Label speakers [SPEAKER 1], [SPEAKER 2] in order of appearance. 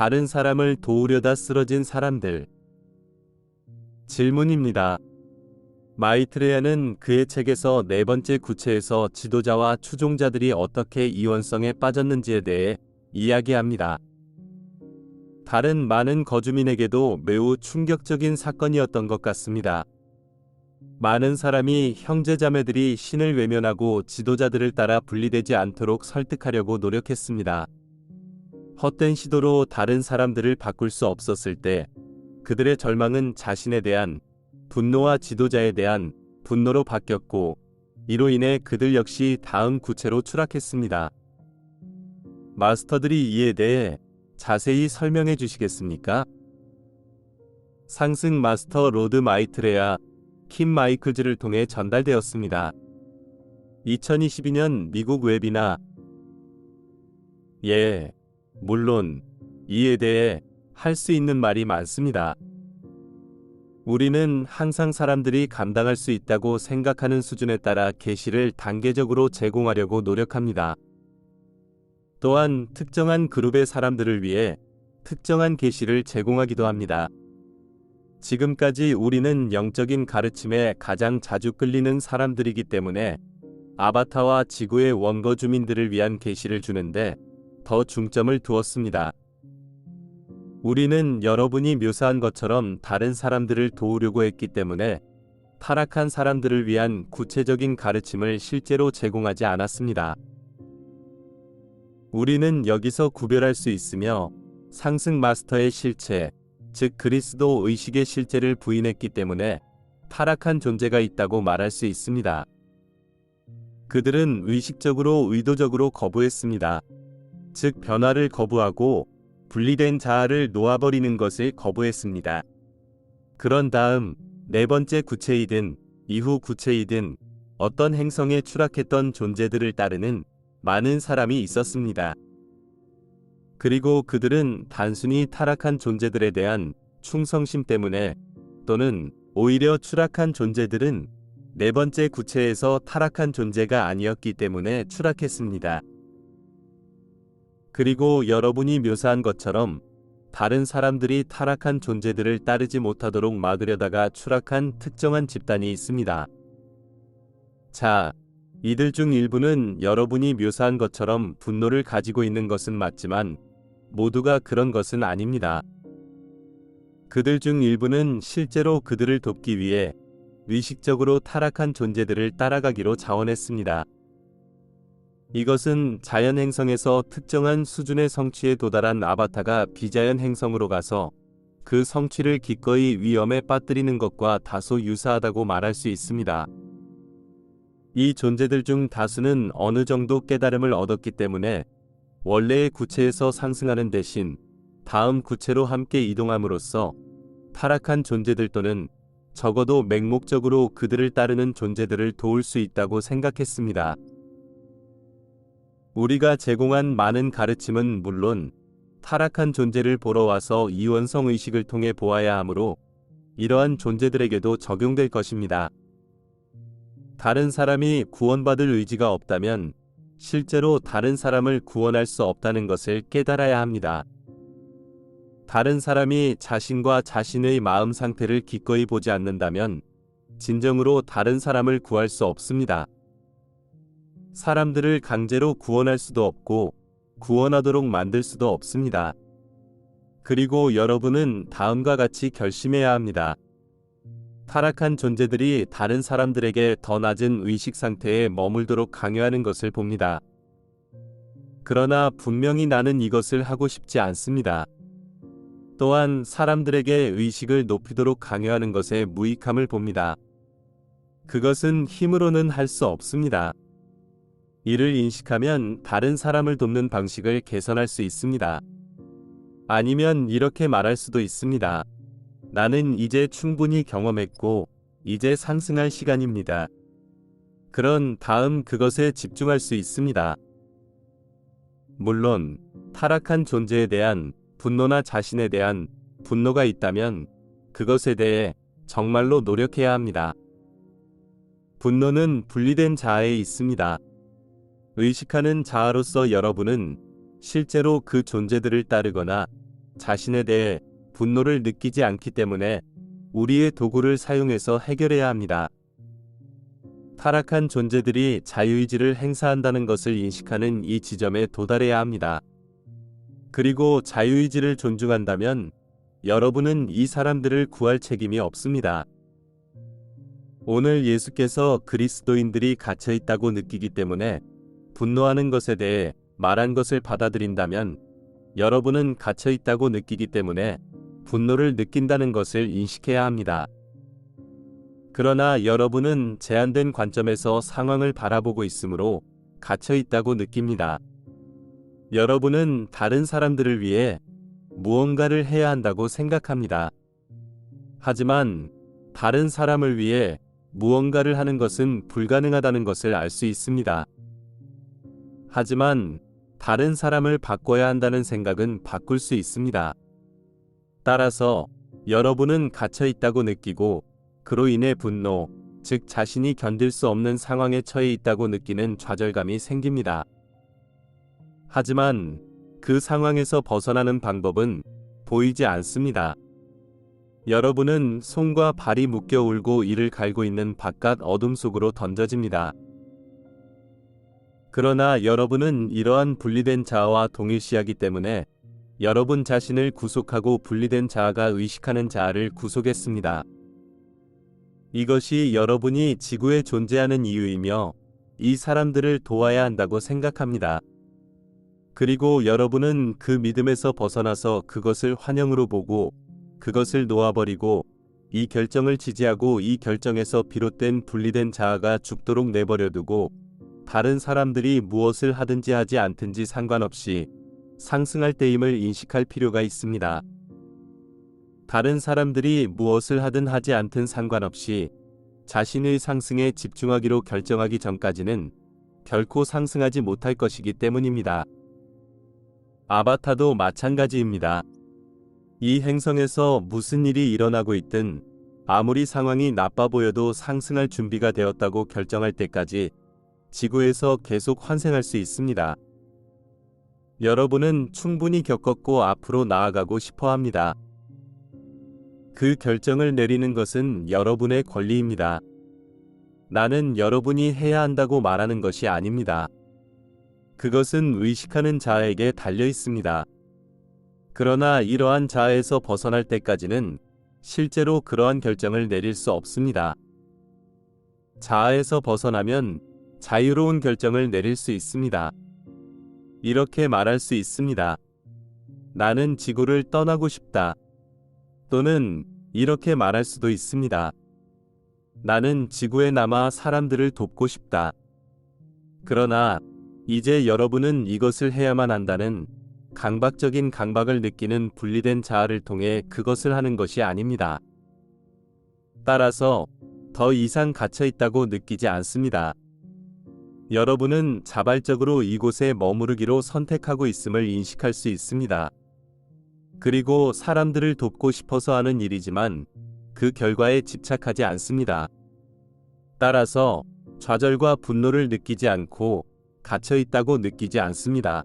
[SPEAKER 1] 다른 사람을 도우려다 쓰러진 사람들. 질문입니다. 마이트레야는 그의 책에서 네 번째 구체에서 지도자와 추종자들이 어떻게 이원성에 빠졌는지에 대해 이야기합니다. 다른 많은 거주민에게도 매우 충격적인 사건이었던 것 같습니다. 많은 사람이 형제자매들이 신을 외면하고 지도자들을 따라 분리되지 않도록 설득하려고 노력했습니다. 헛된 시도로 다른 사람들을 바꿀 수 없었을 때 그들의 절망은 자신에 대한 분노와 지도자에 대한 분노로 바뀌었고, 이로 인해 그들 역시 다음 구체로 추락했습니다. 마스터들이 이에 대해 자세히 설명해 주시겠습니까? 상승 마스터 로드 마이트레야 킴 마이클즈를 통해 전달되었습니다. 2022년 미국 웹이나 물론 이에 대해 할 수 있는 말이 많습니다. 우리는 항상 사람들이 감당할 수 있다고 생각하는 수준에 따라 계시를 단계적으로 제공하려고 노력합니다. 또한 특정한 그룹의 사람들을 위해 특정한 계시를 제공하기도 합니다. 지금까지 우리는 영적인 가르침에 가장 자주 끌리는 사람들이기 때문에 아바타와 지구의 원거 주민들을 위한 계시를 주는데 더 중점을 두었습니다. 우리는 여러분이 묘사한 것처럼 다른 사람들을 도우려고 했기 때문에 타락한 사람들을 위한 구체적인 가르침을 실제로 제공하지 않았습니다. 우리는 여기서 구별할 수 있으며 상승 마스터의 실체, 즉 그리스도 의식의 실제를 부인했기 때문에 타락한 존재가 있다고 말할 수 있습니다. 그들은 의식적으로 의도적으로 거부했습니다. 즉 변화를 거부하고 분리된 자아를 놓아버리는 것을 거부했습니다. 그런 다음 네 번째 구체이든 이후 구체이든 어떤 행성에 추락했던 존재들을 따르는 많은 사람이 있었습니다. 그리고 그들은 단순히 타락한 존재들에 대한 충성심 때문에 또는 오히려 추락한 존재들은 네 번째 구체에서 타락한 존재가 아니었기 때문에 추락했습니다. 그리고 여러분이 묘사한 것처럼 다른 사람들이 타락한 존재들을 따르지 못하도록 막으려다가 추락한 특정한 집단이 있습니다. 자, 이들 중 일부는 여러분이 묘사한 것처럼 분노를 가지고 있는 것은 맞지만 모두가 그런 것은 아닙니다. 그들 중 일부는 실제로 그들을 돕기 위해 의식적으로 타락한 존재들을 따라가기로 자원했습니다. 이것은 자연 행성에서 특정한 수준의 성취에 도달한 아바타가 비자연 행성으로 가서 그 성취를 기꺼이 위험에 빠뜨리는 것과 다소 유사하다고 말할 수 있습니다. 이 존재들 중 다수는 어느 정도 깨달음을 얻었기 때문에 원래의 구체에서 상승하는 대신 다음 구체로 함께 이동함으로써 타락한 존재들 또는 적어도 맹목적으로 그들을 따르는 존재들을 도울 수 있다고 생각했습니다. 우리가 제공한 많은 가르침은 물론 타락한 존재를 보러 와서 이원성 의식을 통해 보아야 하므로 이러한 존재들에게도 적용될 것입니다. 다른 사람이 구원받을 의지가 없다면 실제로 다른 사람을 구원할 수 없다는 것을 깨달아야 합니다. 다른 사람이 자신과 자신의 마음 상태를 기꺼이 보지 않는다면 진정으로 다른 사람을 구할 수 없습니다. 사람들을 강제로 구원할 수도 없고 구원하도록 만들 수도 없습니다. 그리고 여러분은 다음과 같이 결심해야 합니다. 타락한 존재들이 다른 사람들에게 더 낮은 의식 상태에 머물도록 강요하는 것을 봅니다. 그러나 분명히 나는 이것을 하고 싶지 않습니다. 또한 사람들에게 의식을 높이도록 강요하는 것에 무익함을 봅니다. 그것은 힘으로는 할 수 없습니다. 이를 인식하면 다른 사람을 돕는 방식을 개선할 수 있습니다. 아니면 이렇게 말할 수도 있습니다. 나는 이제 충분히 경험했고 이제 상승할 시간입니다. 그런 다음 그것에 집중할 수 있습니다. 물론 타락한 존재에 대한 분노나 자신에 대한 분노가 있다면 그것에 대해 정말로 노력해야 합니다. 분노는 분리된 자아에 있습니다. 의식하는 자아로서 여러분은 실제로 그 존재들을 따르거나 자신에 대해 분노를 느끼지 않기 때문에 우리의 도구를 사용해서 해결해야 합니다. 타락한 존재들이 자유의지를 행사한다는 것을 인식하는 이 지점에 도달해야 합니다. 그리고 자유의지를 존중한다면 여러분은 이 사람들을 구할 책임이 없습니다. 오늘 예수께서 그리스도인들이 갇혀 있다고 느끼기 때문에 분노하는 것에 대해 말한 것을 받아들인다면 여러분은 갇혀 있다고 느끼기 때문에 분노를 느낀다는 것을 인식해야 합니다. 그러나 여러분은 제한된 관점에서 상황을 바라보고 있으므로 갇혀 있다고 느낍니다. 여러분은 다른 사람들을 위해 무언가를 해야 한다고 생각합니다. 하지만 다른 사람을 위해 무언가를 하는 것은 불가능하다는 것을 알 수 있습니다. 하지만 다른 사람을 바꿔야 한다는 생각은 바꿀 수 있습니다. 따라서 여러분은 갇혀 있다고 느끼고 그로 인해 분노, 즉 자신이 견딜 수 없는 상황에 처해 있다고 느끼는 좌절감이 생깁니다. 하지만 그 상황에서 벗어나는 방법은 보이지 않습니다. 여러분은 손과 발이 묶여 울고 이를 갈고 있는 바깥 어둠 속으로 던져집니다. 그러나 여러분은 이러한 분리된 자아와 동일시하기 때문에 여러분 자신을 구속하고 분리된 자아가 의식하는 자아를 구속했습니다. 이것이 여러분이 지구에 존재하는 이유이며 이 사람들을 도와야 한다고 생각합니다. 그리고 여러분은 그 믿음에서 벗어나서 그것을 환영으로 보고 그것을 놓아버리고 이 결정을 지지하고 이 결정에서 비롯된 분리된 자아가 죽도록 내버려두고 다른 사람들이 무엇을 하든지 하지 않든지 상관없이 상승할 때임을 인식할 필요가 있습니다. 다른 사람들이 무엇을 하든 하지 않든 상관없이 자신의 상승에 집중하기로 결정하기 전까지는 결코 상승하지 못할 것이기 때문입니다. 아바타도 마찬가지입니다. 이 행성에서 무슨 일이 일어나고 있든 아무리 상황이 나빠 보여도 상승할 준비가 되었다고 결정할 때까지 지구에서 계속 환생할 수 있습니다. 여러분은 충분히 겪었고 앞으로 나아가고 싶어 합니다. 그 결정을 내리는 것은 여러분의 권리입니다. 나는 여러분이 해야 한다고 말하는 것이 아닙니다. 그것은 의식하는 자아에게 달려 있습니다. 그러나 이러한 자아에서 벗어날 때까지는 실제로 그러한 결정을 내릴 수 없습니다. 자아에서 벗어나면 자유로운 결정을 내릴 수 있습니다. 이렇게 말할 수 있습니다. 나는 지구를 떠나고 싶다. 또는 이렇게 말할 수도 있습니다. 나는 지구에 남아 사람들을 돕고 싶다. 그러나 이제 여러분은 이것을 해야만 한다는 강박적인 강박을 느끼는 분리된 자아를 통해 그것을 하는 것이 아닙니다. 따라서 더 이상 갇혀 있다고 느끼지 않습니다. 여러분은 자발적으로 이곳에 머무르기로 선택하고 있음을 인식할 수 있습니다. 그리고 사람들을 돕고 싶어서 하는 일이지만 그 결과에 집착하지 않습니다. 따라서 좌절과 분노를 느끼지 않고 갇혀 있다고 느끼지 않습니다.